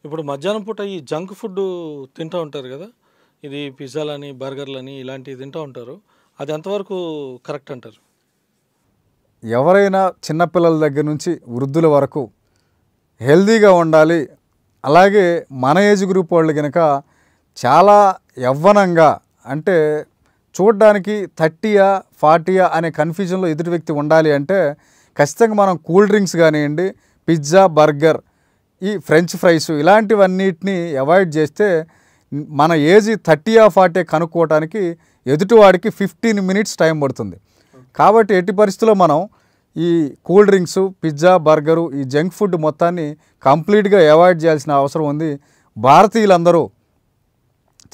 ఇప్పుడు మధ్యాహ్నం పూట ఈ జంక్ ఫుడ్ తింటూ ఉంటారు కదా, ఇది పిజ్జాలని బర్గర్లని ఇలాంటివి తింటూ ఉంటారు. అది ఎంతవరకు కరెక్ట్ అంటారు? ఎవరైనా చిన్నపిల్లల దగ్గర నుంచి వృద్ధుల వరకు హెల్దీగా ఉండాలి, అలాగే మన ఏజ్ గ్రూప్ వాళ్ళు కనుక చాలా యవ్వనంగా అంటే చూడడానికి 30యా 40యా అనే కన్ఫ్యూజన్లో ఎదుటి వ్యక్తి ఉండాలి అంటే ఖచ్చితంగా మనం కూల్ డ్రింక్స్ కానివ్వండి, పిజ్జా బర్గర్, ఈ ఫ్రెంచ్ ఫ్రైస్ ఇలాంటివన్నిటిని అవాయిడ్ చేస్తే మన ఏజ్ 30యా 40 కనుక్కోవడానికి ఎదుటివాడికి 15 మినిట్స్ టైం పడుతుంది. కాబట్టి ఎట్టి పరిస్థితుల్లో మనం ఈ కూల్ డ్రింక్స్, పిజ్జా బర్గరు, ఈ జంక్ ఫుడ్ మొత్తాన్ని కంప్లీట్గా అవాయిడ్ చేయాల్సిన అవసరం ఉంది. భారతీయులందరూ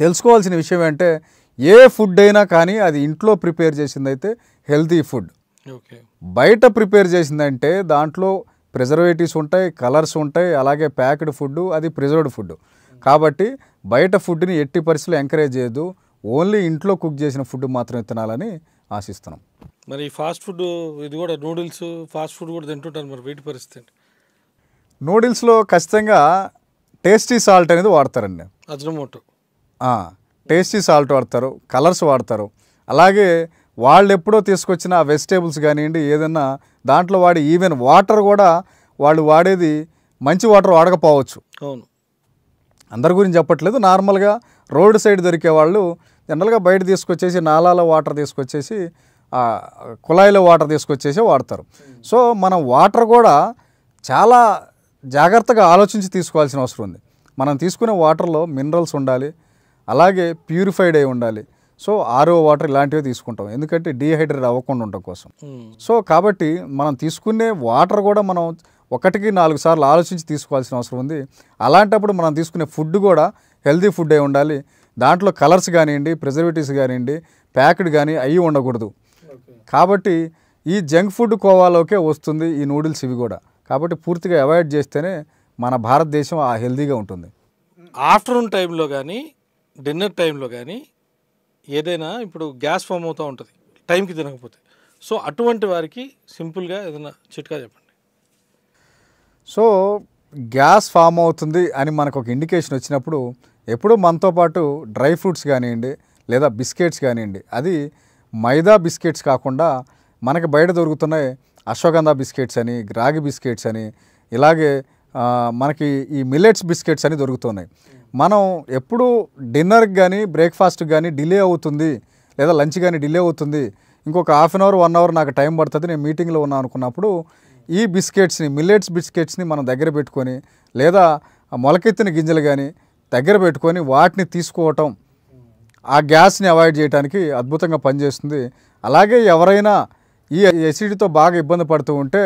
తెలుసుకోవాల్సిన విషయం ఏంటంటే ఏ ఫుడ్ అయినా కానీ అది ఇంట్లో ప్రిపేర్ చేసిందైతే హెల్తీ ఫుడ్, బయట ప్రిపేర్ చేసిందంటే దాంట్లో ప్రిజర్వేటివ్స్ ఉంటాయి, కలర్స్ ఉంటాయి, అలాగే ప్యాక్డ్ ఫుడ్ అది ప్రిజర్వ్డ్ ఫుడ్. కాబట్టి బయట ఫుడ్ని ఎట్టి పరిస్థితుల్లో ఎంకరేజ్ చేయొద్దు, ఓన్లీ ఇంట్లో కుక్ చేసిన ఫుడ్ మాత్రమే తినాలని ఆశిస్తున్నాం. మరి ఫాస్ట్ ఫుడ్ ఇది కూడా నూడిల్స్ ఫాస్ట్ ఫుడ్ కూడా తింటుంటారు, మరి వీటి పరిస్థితి? నూడిల్స్లో ఖచ్చితంగా టేస్టీ సాల్ట్ అనేది వాడతారండి. అజ్నమోటో టేస్టీ సాల్ట్ వాడతారు, కలర్స్ వాడతారు. అలాగే వాళ్ళు ఎప్పుడో తీసుకొచ్చిన వెజిటేబుల్స్ కానివ్వండి ఏదన్నా దాంట్లో వాడి ఈవెన్ వాటర్ కూడా వాళ్ళు వాడేది మంచి వాటర్ వాడకపోవచ్చు. అవును, అందరి గురించి చెప్పట్లేదు. నార్మల్గా రోడ్ సైడ్ దొరికే వాళ్ళు జనరల్గా బయట తీసుకొచ్చేసి నాలాలో వాటర్ తీసుకొచ్చేసి కుళాయిలో వాటర్ తీసుకొచ్చేసి వాడతారు. సో మనం వాటర్ కూడా చాలా జాగ్రత్తగా ఆలోచించి తీసుకోవాల్సిన అవసరం ఉంది. మనం తీసుకునే వాటర్లో మినరల్స్ ఉండాలి, అలాగే ప్యూరిఫైడ్ అయి ఉండాలి. సో ఆర్ఓ వాటర్ ఇలాంటివి తీసుకుంటాం, ఎందుకంటే డీహైడ్రేట్ అవ్వకుండా ఉండటం కోసం. సో కాబట్టి మనం తీసుకునే వాటర్ కూడా మనం 1-4 సార్లు ఆలోచించి తీసుకోవాల్సిన అవసరం ఉంది. అలాంటప్పుడు మనం తీసుకునే ఫుడ్ కూడా హెల్తీ ఫుడ్ అయి ఉండాలి. దాంట్లో కలర్స్ కానివ్వండి, ప్రిజర్వేటివ్స్ కానివ్వండి, ప్యాక్డ్ కానీ అవి ఉండకూడదు. కాబట్టి ఈ జంక్ ఫుడ్ కోవాలోకే వస్తుంది ఈ నూడిల్స్ ఇవి కూడా. కాబట్టి పూర్తిగా అవాయిడ్ చేస్తేనే మన భారతదేశం ఆ హెల్తీగా ఉంటుంది. ఆఫ్టర్నూన్ టైంలో కానీ డిన్నర్ టైంలో కానీ ఏదైనా ఇప్పుడు గ్యాస్ ఫామ్ అవుతూ ఉంటుంది టైంకి తినకపోతే. సో అటువంటి వారికి సింపుల్గా ఏదైనా చిట్కా చెప్పండి. సో గ్యాస్ ఫామ్ అవుతుంది అని మనకు ఒక ఇండికేషన్ వచ్చినప్పుడు ఎప్పుడూ మనతో పాటు డ్రై ఫ్రూట్స్ కానివ్వండి లేదా బిస్కెట్స్ కానివ్వండి, అది మైదా బిస్కెట్స్ కాకుండా మనకి బయట దొరుకుతున్నాయి అశ్వగంధ బిస్కెట్స్ అని, రాగి బిస్కెట్స్ అని, ఇలాగే మనకి ఈ మిల్లెట్స్ బిస్కెట్స్ అని దొరుకుతున్నాయి. మనం ఎప్పుడు డిన్నర్కి కానీ బ్రేక్ఫాస్ట్కి కానీ డిలే అవుతుంది లేదా లంచ్ కానీ డిలే అవుతుంది, ఇంకొక హాఫ్ అన్ అవర్ 1 అవర్ నాకు టైం పడుతుంది, నేను మీటింగ్లో ఉన్నాను అనుకున్నప్పుడు ఈ బిస్కెట్స్ని మిల్లెట్స్ బిస్కెట్స్ని మనం దగ్గర పెట్టుకొని లేదా మొలకెత్తిన గింజలు కానీ దగ్గర పెట్టుకొని వాటిని తీసుకోవటం ఆ గ్యాస్ని అవాయిడ్ చేయడానికి అద్భుతంగా పనిచేస్తుంది. అలాగే ఎవరైనా ఈ ఎసిడిటీతో బాగా ఇబ్బంది పడుతూ ఉంటే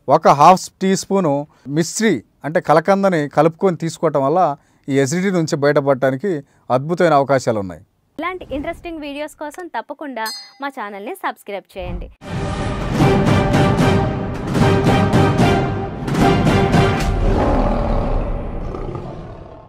1/2 టీ స్పూను మిశ్రీ అంటే కలకందని కలుపుకొని తీసుకోవటం వల్ల ఈ ఎసిడిటీ నుంచి బయటపడటానికి అద్భుతమైన అవకాశాలు ఉన్నాయి. ఇలాంటి ఇంట్రెస్టింగ్ వీడియోస్ కోసం తప్పకుండా మా ఛానల్ని సబ్స్క్రైబ్ చేయండి.